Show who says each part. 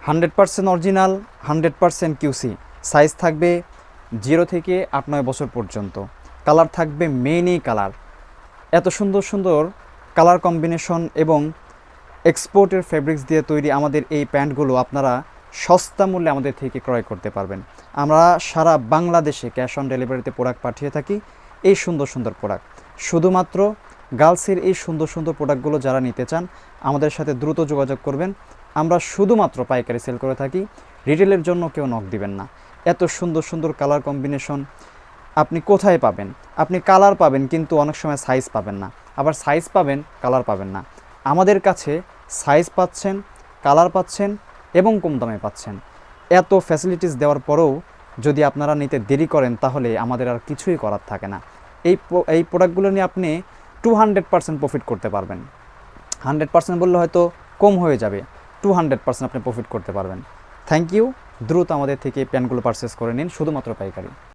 Speaker 1: 100% original, 100% QC. Size থাকবে 0 থেকে 8-9 বছর পর্যন্ত। কালার থাকবে মেনই কালার। এত সুন্দর সুন্দর কালার কম্বিনেশন এবং এক্সপোর্টের ফেব্রিক্স দিয়ে তৈরি আমাদের এই প্যান্টগুলো আপনারা সস্তা মূল্যে আমাদের থেকে ক্রয় করতে পারবেন। আমরা সারা বাংলাদেশে ক্যাশ অন ডেলিভারিতে প্রোডাক্ট পাঠিয়ে থাকি। এই সুন্দর সুন্দর প্রোডাক্ট শুধুমাত্র গার্লসের এই সুন্দর সুন্দর প্রোডাক্টগুলো যারা নিতে চান আমাদের সাথে দ্রুত যোগাযোগ করবেন। আমরা শুধুমাত্র পাইকারি সেল করে থাকি, রিটেলের জন্য কেউ নক দিবেন না। এত সুন্দর সুন্দর কালার কম্বিনেশন আপনি কোথায় পাবেন? আপনি কালার পাবেন কিন্তু অনেক সময় সাইজ পাবেন না, আবার সাইজ পাবেন কালার পাবেন না। আমাদের কাছে সাইজ পাচ্ছেন, কালার পাচ্ছেন এবং কম দামে পাচ্ছেন। এত ফ্যাসিলিটিস দেওয়ার পরেও যদি আপনারা নিতে দেরি করেন তাহলে আমাদের আর কিছুই করার থাকে না। এই প্রোডাক্টগুলো নিয়ে আপনি 200% প্রফিট করতে পারবেন। 100% বললে হয়তো কম হয়ে যাবে, 200% আপনি প্রফিট করতে পারবেন। Thank you. দ্রুত আমাদের থেকে প্যান্টগুলো পারচেস করে নিন, শুধুমাত্র পাইকারি।